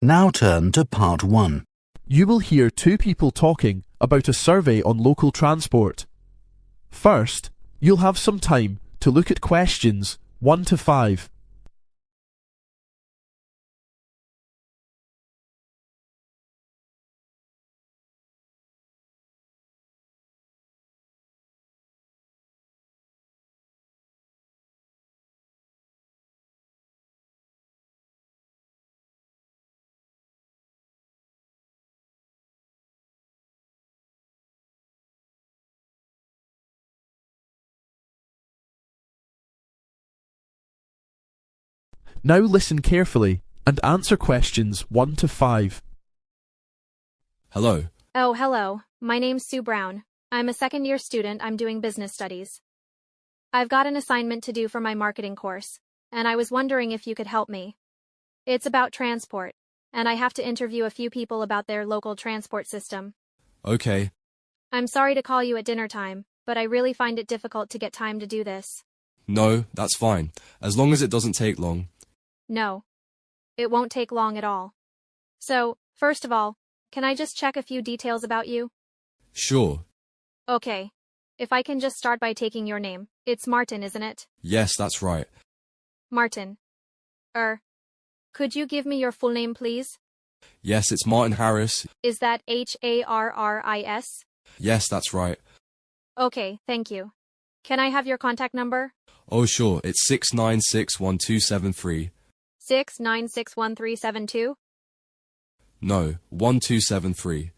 Now turn to Part 1. You will hear two people talking about a survey on local transport. First, you'll have some time to look at questions 1 to 5. Now listen carefully and answer questions 1 to 5. Hello. Oh, hello. My name's Sue Brown. I'm a second-year student. I'm doing business studies. I've got an assignment to do for my marketing course, and I was wondering if you could help me. It's about transport, and I have to interview a few people about their local transport system. Okay. I'm sorry to call you at dinner time, but I really find it difficult to get time to do this. No, that's fine, as long as it doesn't take long. No. It won't take long at all. So, first of all, can I just check a few details about you? Sure. Okay. If I can just start by taking your name. It's Martin, isn't it? Yes, that's right. Martin. Could you give me your full name, please? Yes, it's Martin Harris. Is that Harris? Yes, that's right. Okay, thank you. Can I have your contact number? Oh, sure, it's 6961273. 6961372? No, 1273.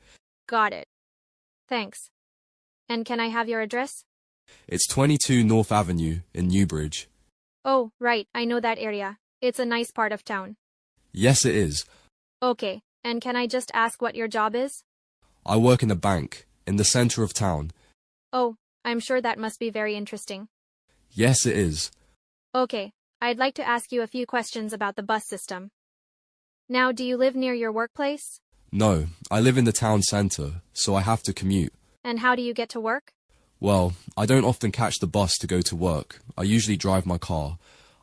Got it. Thanks. And can I have your address? It's 22 North Avenue in Newbridge. Oh, right, I know that area. It's a nice part of town. Yes, it is. Okay, and can I just ask what your job is? I work in a bank, in the center of town. Oh, I'm sure that must be very interesting. Yes, it is. Okay, I'd like to ask you a few questions about the bus system. Now, do you live near your workplace? No, I live in the town center, so I have to commute. And how do you get to work? Well, I don't often catch the bus to go to work. I usually drive my car.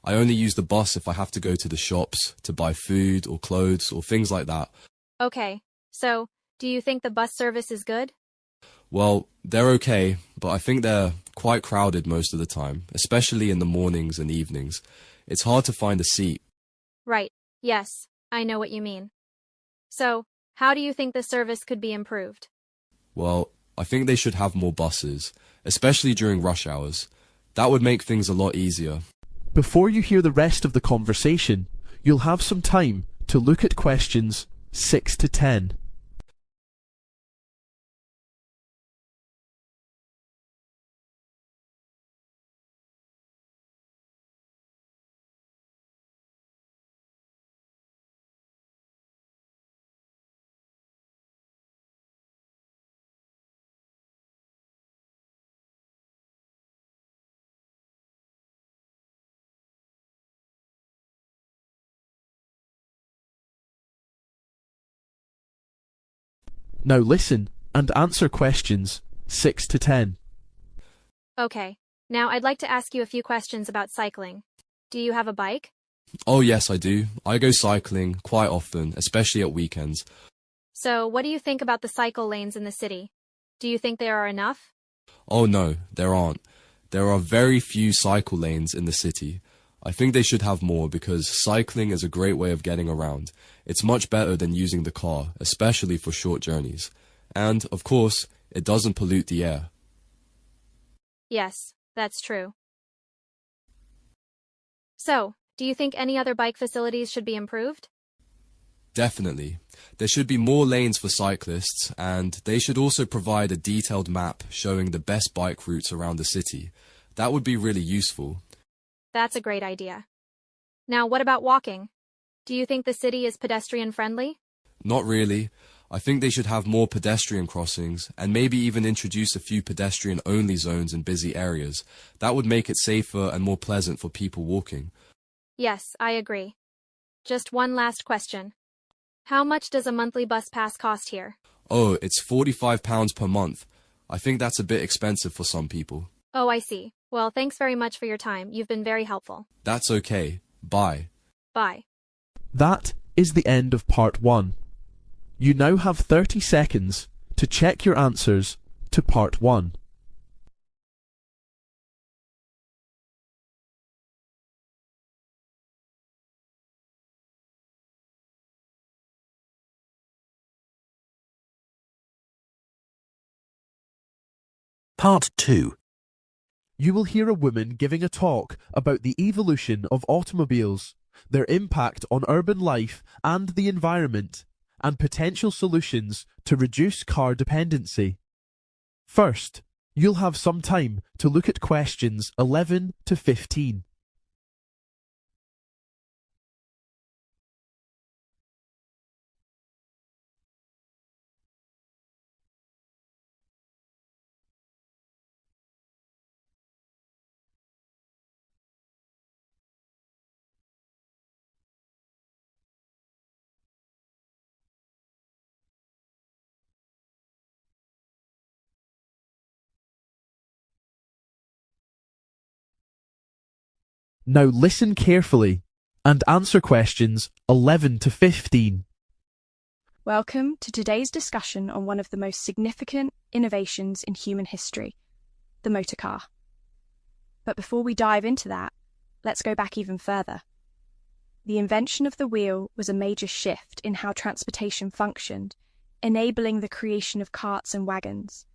I only use the bus if I have to go to the shops to buy food or clothes or things like that. Okay, so, do you think the bus service is good? Well, they're okay, but I think they're quite crowded most of the time, especially in the mornings and evenings. It's hard to find a seat. Right, yes, I know what you mean. So, how do you think the service could be improved? Well, I think they should have more buses, especially during rush hours. That would make things a lot easier. Before you hear the rest of the conversation, you'll have some time to look at questions 6 to 10. Now listen and answer questions 6 to 10. Okay, now I'd like to ask you a few questions about cycling. Do you have a bike? Oh yes, I do. I go cycling quite often, especially at weekends. So, what do you think about the cycle lanes in the city? Do you think there are enough? Oh no, there aren't. There are very few cycle lanes in the city. I think they should have more because cycling is a great way of getting around. It's much better than using the car, especially for short journeys. And, of course, it doesn't pollute the air. Yes, that's true. So, do you think any other bike facilities should be improved? Definitely. There should be more lanes for cyclists, and they should also provide a detailed map showing the best bike routes around the city. That would be really useful. That's a great idea. Now, what about walking? Do you think the city is pedestrian-friendly? Not really. I think they should have more pedestrian crossings, and maybe even introduce a few pedestrian-only zones in busy areas. That would make it safer and more pleasant for people walking. Yes, I agree. Just one last question. How much does a monthly bus pass cost here? Oh, it's £45 per month. I think that's a bit expensive for some people. Oh, I see. Well, thanks very much for your time. You've been very helpful. That's okay. Bye. Bye. That is the end of part 1. You now have 30 seconds to check your answers to part 1. Part 2. You will hear a woman giving a talk about the evolution of automobiles, their impact on urban life and the environment, and potential solutions to reduce car dependency. First, you'll have some time to look at questions 11 to 15. Now listen carefully and answer questions 11 to 15. Welcome to today's discussion on one of the most significant innovations in human history, the motor car. But before we dive into that, let's go back even further. The invention of the wheel was a major shift in how transportation functioned, enabling the creation of carts and wagons.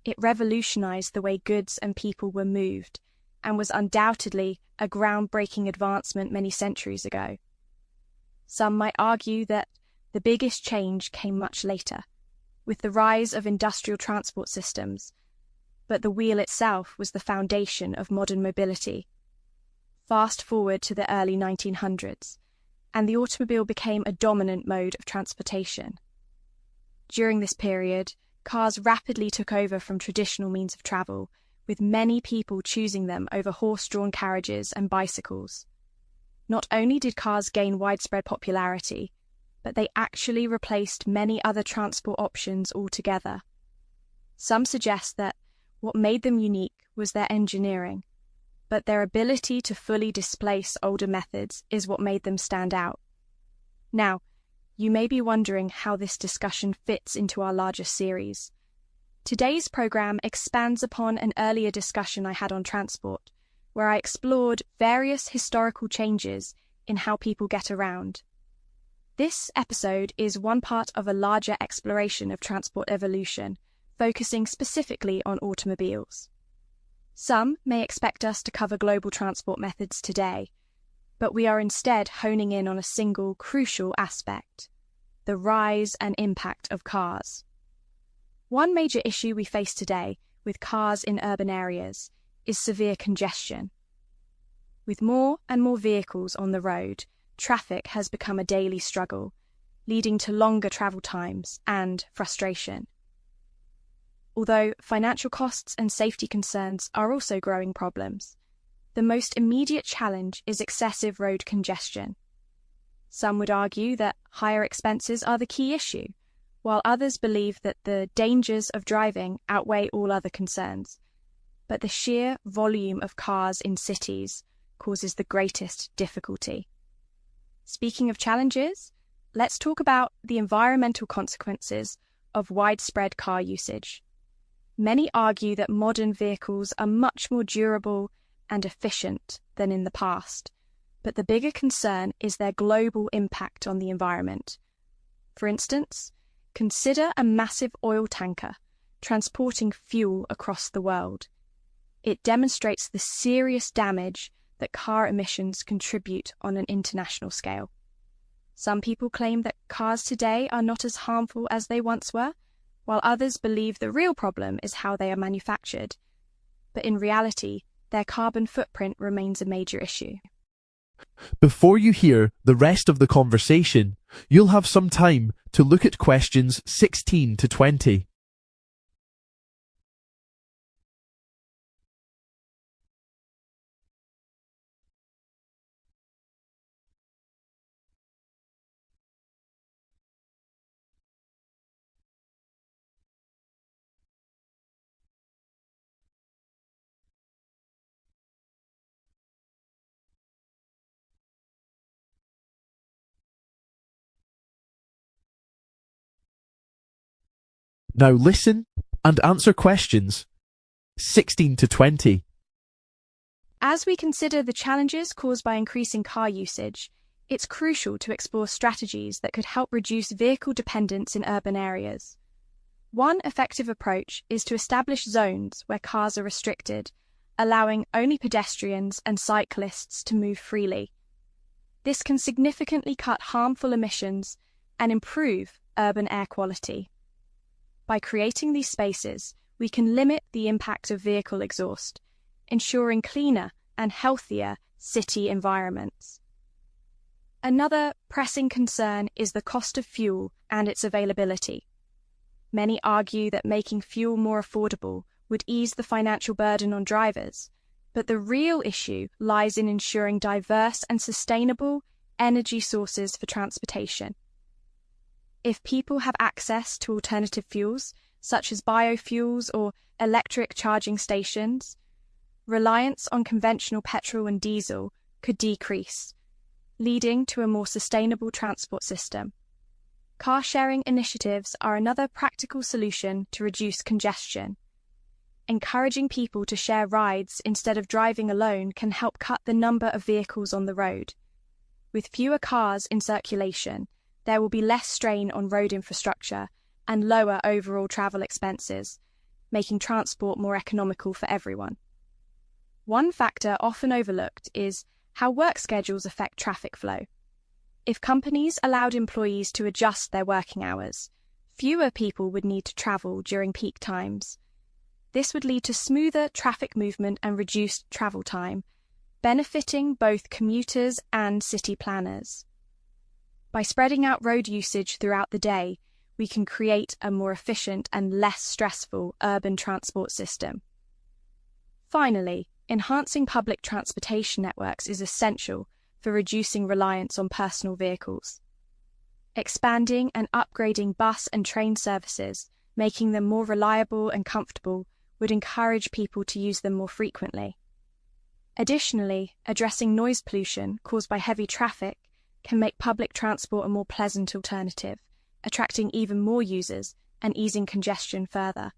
It revolutionized the way goods and people were moved, and was undoubtedly a groundbreaking advancement many centuries ago. Some might argue that the biggest change came much later, with the rise of industrial transport systems, but the wheel itself was the foundation of modern mobility. Fast forward to the early 1900s, and the automobile became a dominant mode of transportation. During this period, cars rapidly took over from traditional means of travel, with many people choosing them over horse-drawn carriages and bicycles. Not only did cars gain widespread popularity, but they actually replaced many other transport options altogether. Some suggest that what made them unique was their engineering, but their ability to fully displace older methods is what made them stand out. Now, you may be wondering how this discussion fits into our larger series. Today's program expands upon an earlier discussion I had on transport, where I explored various historical changes in how people get around. This episode is one part of a larger exploration of transport evolution, focusing specifically on automobiles. Some may expect us to cover global transport methods today, but we are instead honing in on a single crucial aspect: the rise and impact of cars. One major issue we face today with cars in urban areas is severe congestion. With more and more vehicles on the road, traffic has become a daily struggle, leading to longer travel times and frustration. Although financial costs and safety concerns are also growing problems, the most immediate challenge is excessive road congestion. Some would argue that higher expenses are the key issue, while others believe that the dangers of driving outweigh all other concerns. But the sheer volume of cars in cities causes the greatest difficulty. Speaking of challenges, let's talk about the environmental consequences of widespread car usage. Many argue that modern vehicles are much more durable and efficient than in the past, but the bigger concern is their global impact on the environment. For instance, consider a massive oil tanker transporting fuel across the world. It demonstrates the serious damage that car emissions contribute on an international scale. Some people claim that cars today are not as harmful as they once were, while others believe the real problem is how they are manufactured. But in reality, their carbon footprint remains a major issue. Before you hear the rest of the conversation, you'll have some time to look at questions 16 to 20. Now listen and answer questions 16 to 20. As we consider the challenges caused by increasing car usage, it's crucial to explore strategies that could help reduce vehicle dependence in urban areas. One effective approach is to establish zones where cars are restricted, allowing only pedestrians and cyclists to move freely. This can significantly cut harmful emissions and improve urban air quality. By creating these spaces, we can limit the impact of vehicle exhaust, ensuring cleaner and healthier city environments. Another pressing concern is the cost of fuel and its availability. Many argue that making fuel more affordable would ease the financial burden on drivers, but the real issue lies in ensuring diverse and sustainable energy sources for transportation. If people have access to alternative fuels, such as biofuels or electric charging stations, reliance on conventional petrol and diesel could decrease, leading to a more sustainable transport system. Car-sharing initiatives are another practical solution to reduce congestion. Encouraging people to share rides instead of driving alone can help cut the number of vehicles on the road. With fewer cars in circulation, there will be less strain on road infrastructure and lower overall travel expenses, making transport more economical for everyone. One factor often overlooked is how work schedules affect traffic flow. If companies allowed employees to adjust their working hours, fewer people would need to travel during peak times. This would lead to smoother traffic movement and reduced travel time, benefiting both commuters and city planners. By spreading out road usage throughout the day, we can create a more efficient and less stressful urban transport system. Finally, enhancing public transportation networks is essential for reducing reliance on personal vehicles. Expanding and upgrading bus and train services, making them more reliable and comfortable, would encourage people to use them more frequently. Additionally, addressing noise pollution caused by heavy traffic can make public transport a more pleasant alternative, attracting even more users and easing congestion further.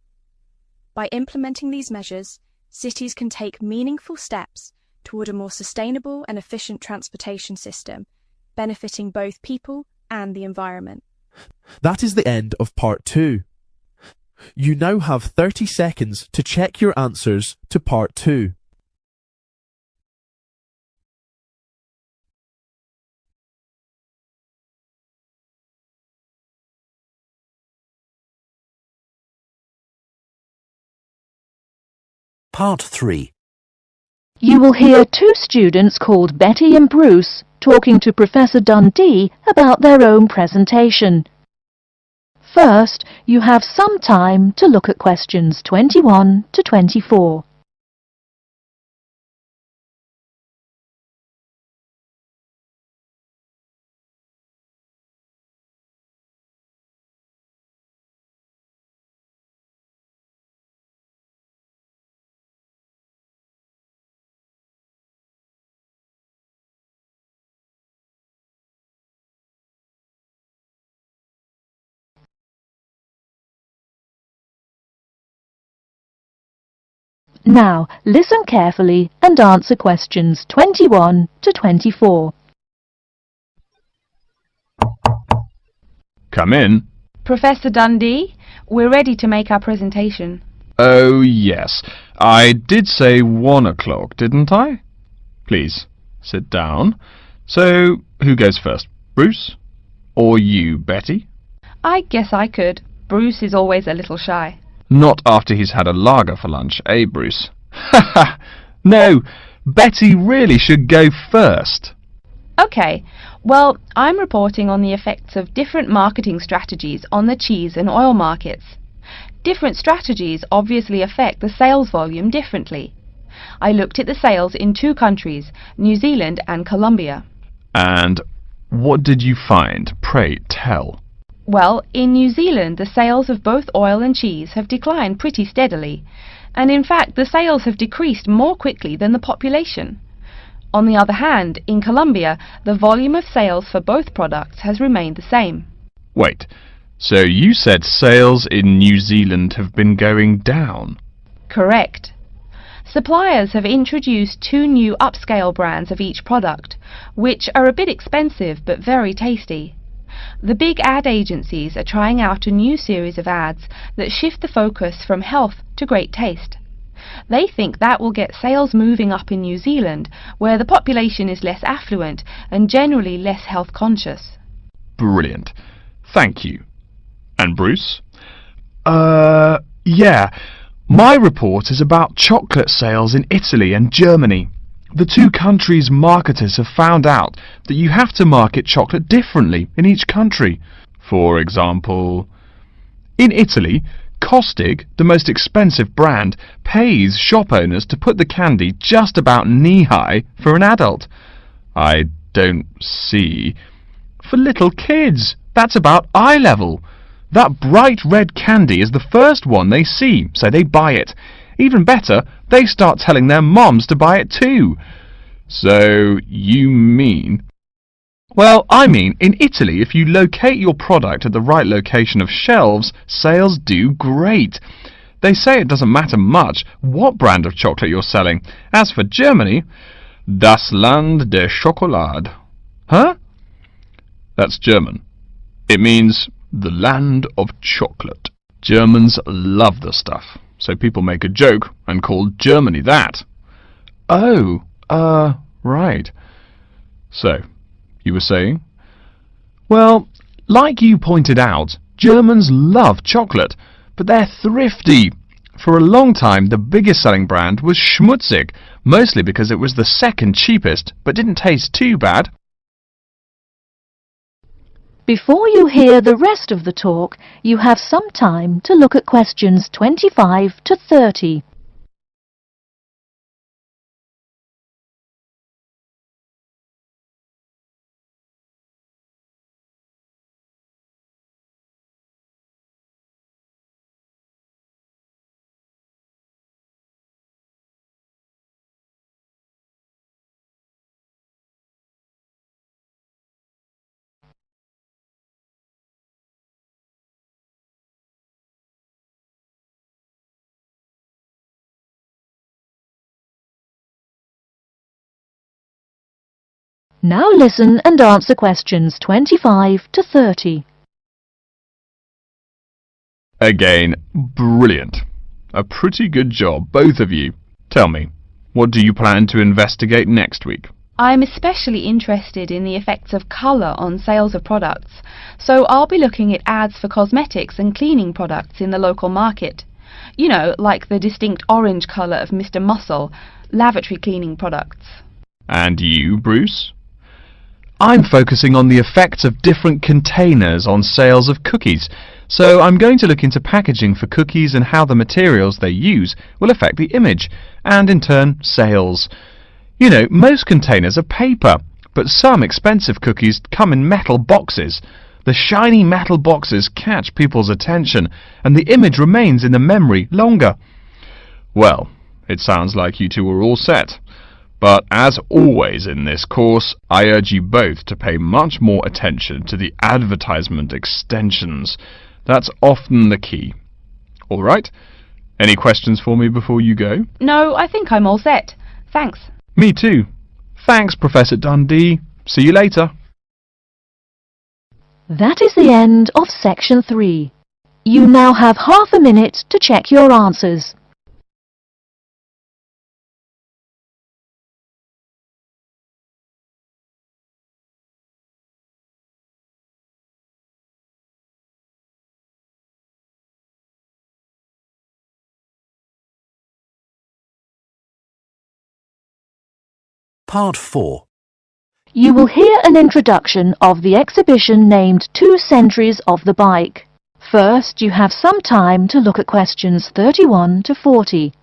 By implementing these measures, cities can take meaningful steps toward a more sustainable and efficient transportation system, benefiting both people and the environment. That is the end of part 2. You now have 30 seconds to check your answers to part 2. Part 3. You will hear two students called Betty and Bruce talking to Professor Dundee about their own presentation. First, you have some time to look at questions 21 to 24. Now, listen carefully and answer questions 21 to 24. Come in. Professor Dundee, we're ready to make our presentation. Oh, yes. I did say 1 o'clock, didn't I? Please, sit down. So, who goes first? Bruce? Or you, Betty? I guess I could. Bruce is always a little shy. Not after he's had a lager for lunch, eh, Bruce? Ha ha! No, Betty really should go first. Okay, well, I'm reporting on the effects of different marketing strategies on the cheese and oil markets. Different strategies obviously affect the sales volume differently. I looked at the sales in 2 countries, New Zealand and Colombia. And what did you find? Pray tell. Well, in New Zealand, the sales of both oil and cheese have declined pretty steadily, and in fact the sales have decreased more quickly than the population. On the other hand, in Colombia, the volume of sales for both products has remained the same. Wait, So you said sales in New Zealand have been going down? Correct. Suppliers have introduced 2 new upscale brands of each product, which are a bit expensive but very tasty. The big ad agencies are trying out a new series of ads that shift the focus from health to great taste. They think that will get sales moving up in New Zealand, where the population is less affluent and generally less health conscious. Brilliant. Thank you. And Bruce? Yeah. My report is about chocolate sales in Italy and Germany. The 2 countries' marketers have found out that you have to market chocolate differently in each country. For example, in Italy, Kostig, the most expensive brand, pays shop owners to put the candy just about knee-high for an adult. I don't see. For little kids, that's about eye level. That bright red candy is the first one they see, so they buy it. Even better, they start telling their moms to buy it too. So, you mean... Well, I mean, in Italy, if you locate your product at the right location of shelves, sales do great. They say it doesn't matter much what brand of chocolate you're selling. As for Germany, das Land der Schokolade. Huh? That's German. It means the land of chocolate. Germans love the stuff, so people make a joke and call Germany that. Oh, right. So, you were saying? Well, like you pointed out, Germans love chocolate, but they're thrifty. For a long time, the biggest selling brand was Schmutzig, mostly because it was the second cheapest, but didn't taste too bad. Before you hear the rest of the talk, you have some time to look at questions 25 to 30. Now listen and answer questions 25 to 30. Again, brilliant. A pretty good job, both of you. Tell me, what do you plan to investigate next week? I'm especially interested in the effects of colour on sales of products, so I'll be looking at ads for cosmetics and cleaning products in the local market. You know, like the distinct orange colour of Mr. Muscle, lavatory cleaning products. And you, Bruce? I'm focusing on the effects of different containers on sales of cookies, so I'm going to look into packaging for cookies and how the materials they use will affect the image, and in turn, sales. You know, most containers are paper, but some expensive cookies come in metal boxes. The shiny metal boxes catch people's attention, and the image remains in the memory longer. Well, it sounds like you two are all set. But as always in this course, I urge you both to pay much more attention to the advertisement extensions. That's often the key. All right? Any questions for me before you go? No, I think I'm all set. Thanks. Me too. Thanks, Professor Dundee. See you later. That is the end of section 3. You now have half a minute to check your answers. Part 4. You will hear an introduction of the exhibition named 2 Centuries of the Bike. First, you have some time to look at questions 31 to 40.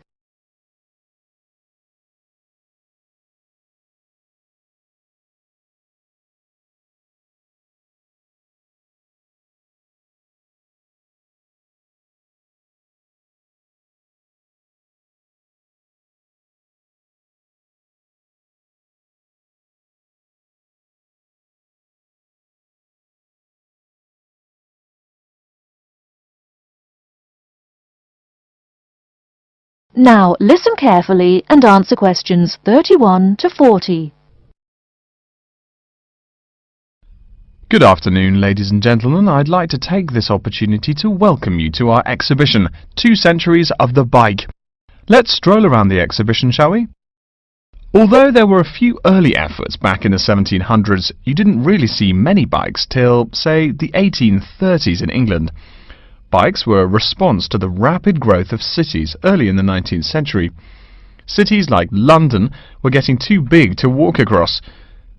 Now listen carefully and answer questions 31 to 40. Good afternoon, ladies and gentlemen. I'd like to take this opportunity to welcome you to our exhibition, 2 Centuries of the Bike. Let's stroll around the exhibition, shall we? Although there were a few early efforts back in the 1700s, you didn't really see many bikes till, say, the 1830s in England. Bikes were a response to the rapid growth of cities early in the 19th century. Cities like London were getting too big to walk across.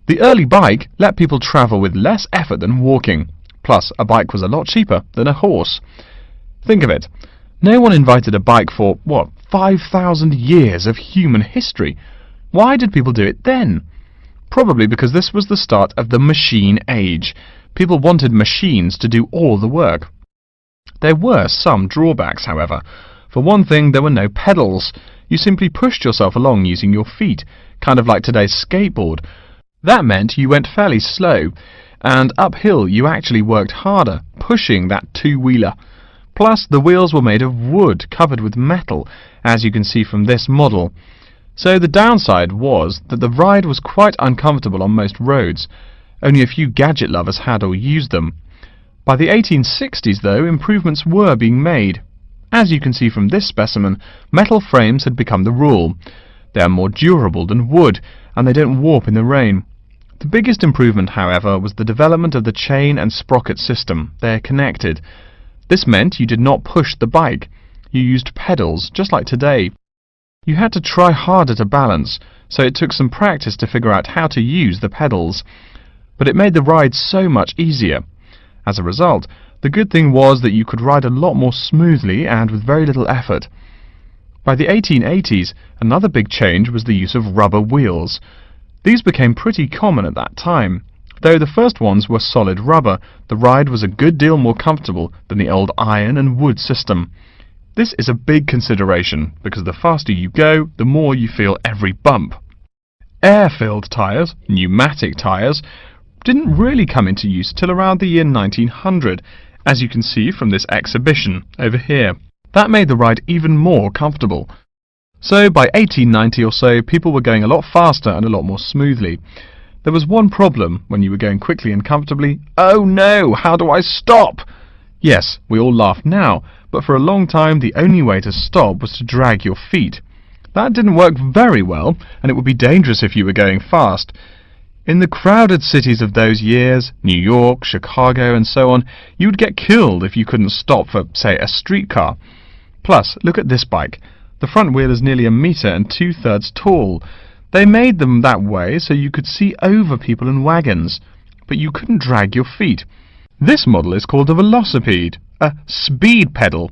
The early bike let people travel with less effort than walking. Plus, a bike was a lot cheaper than a horse. Think of it. No one invented a bike for, 5,000 years of human history. Why did people do it then? Probably because this was the start of the machine age. People wanted machines to do all the work. There were some drawbacks, however. For one thing, there were no pedals. You simply pushed yourself along using your feet, kind of like today's skateboard. That meant you went fairly slow, and uphill you actually worked harder, pushing that two-wheeler. Plus, the wheels were made of wood covered with metal, as you can see from this model. So the downside was that the ride was quite uncomfortable on most roads. Only a few gadget lovers had or used them. By the 1860s, though, improvements were being made. As you can see from this specimen, metal frames had become the rule. They are more durable than wood, and they don't warp in the rain. The biggest improvement, however, was the development of the chain and sprocket system. They are connected. This meant you did not push the bike. You used pedals, just like today. You had to try harder to balance, so it took some practice to figure out how to use the pedals. But it made the ride so much easier. As a result, the good thing was that you could ride a lot more smoothly and with very little effort. By the 1880s, another big change was the use of rubber wheels. These became pretty common at that time. Though the first ones were solid rubber, the ride was a good deal more comfortable than the old iron and wood system. This is a big consideration, because the faster you go, the more you feel every bump. Air-filled tyres, pneumatic tyres, didn't really come into use till around the year 1900, as you can see from this exhibition over here. That made the ride even more comfortable. So by 1890 or so, people were going a lot faster and a lot more smoothly. There was one problem when you were going quickly and comfortably. Oh no, how do I stop? Yes, we all laugh now, but for a long time the only way to stop was to drag your feet. That didn't work very well, and it would be dangerous if you were going fast. In the crowded cities of those years, New York, Chicago and so on, you would get killed if you couldn't stop for, say, a streetcar. Plus, look at this bike. The front wheel is nearly 1 meter and 2/3 tall. They made them that way so you could see over people and wagons, but you couldn't drag your feet. This model is called a velocipede, a speed pedal.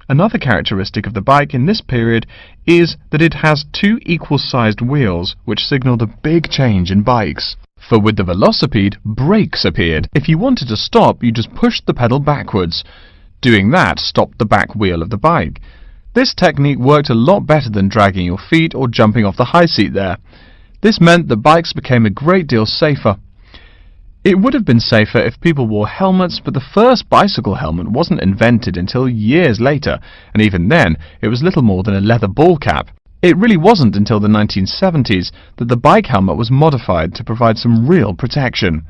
Another characteristic of the bike in this period is that it has 2 equal-sized wheels, which signalled a big change in bikes. For with the velocipede, brakes appeared. If you wanted to stop, you just pushed the pedal backwards. Doing that stopped the back wheel of the bike. This technique worked a lot better than dragging your feet or jumping off the high seat there. This meant that bikes became a great deal safer. It would have been safer if people wore helmets, but the first bicycle helmet wasn't invented until years later, and even then it was little more than a leather ball cap. It really wasn't until the 1970s that the bike helmet was modified to provide some real protection.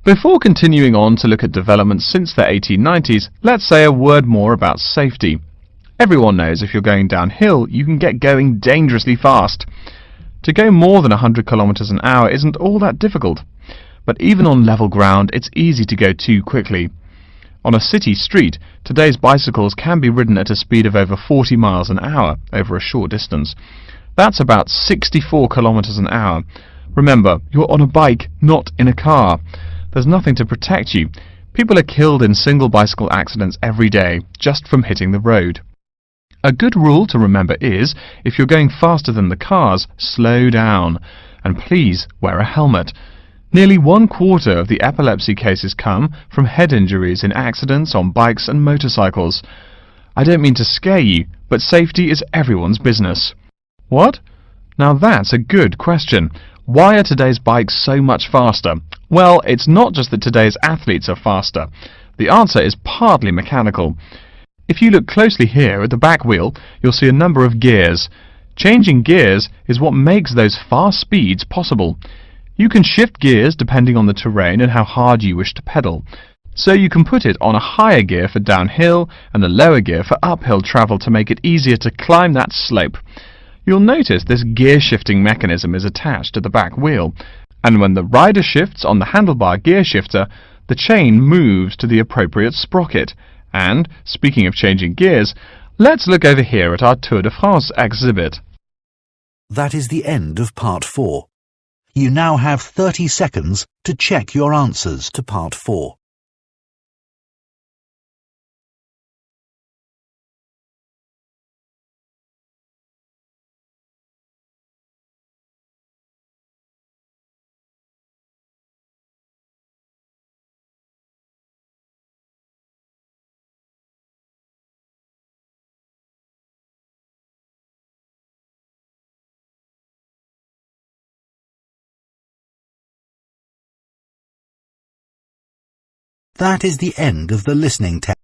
Before continuing on to look at developments since the 1890s, let's say a word more about safety. Everyone knows if you're going downhill, you can get going dangerously fast. To go more than 100 kilometers an hour isn't all that difficult, but even on level ground, it's easy to go too quickly. On a city street, today's bicycles can be ridden at a speed of over 40 miles an hour over a short distance. That's about 64 kilometers an hour. Remember, you're on a bike, not in a car. There's nothing to protect you. People are killed in single bicycle accidents every day, just from hitting the road. A good rule to remember is, if you're going faster than the cars, slow down. And please wear a helmet. Nearly 1/4 of the epilepsy cases come from head injuries in accidents on bikes and motorcycles. I don't mean to scare you, but safety is everyone's business. What? Now that's a good question. Why are today's bikes so much faster? Well, it's not just that today's athletes are faster. The answer is partly mechanical. If you look closely here at the back wheel, you'll see a number of gears. Changing gears is what makes those fast speeds possible. You can shift gears depending on the terrain and how hard you wish to pedal. So you can put it on a higher gear for downhill and a lower gear for uphill travel to make it easier to climb that slope. You'll notice this gear shifting mechanism is attached to the back wheel, and when the rider shifts on the handlebar gear shifter, the chain moves to the appropriate sprocket. And, speaking of changing gears, let's look over here at our Tour de France exhibit. That is the end of Part 4. You now have 30 seconds to check your answers to Part 4. That is the end of the listening test.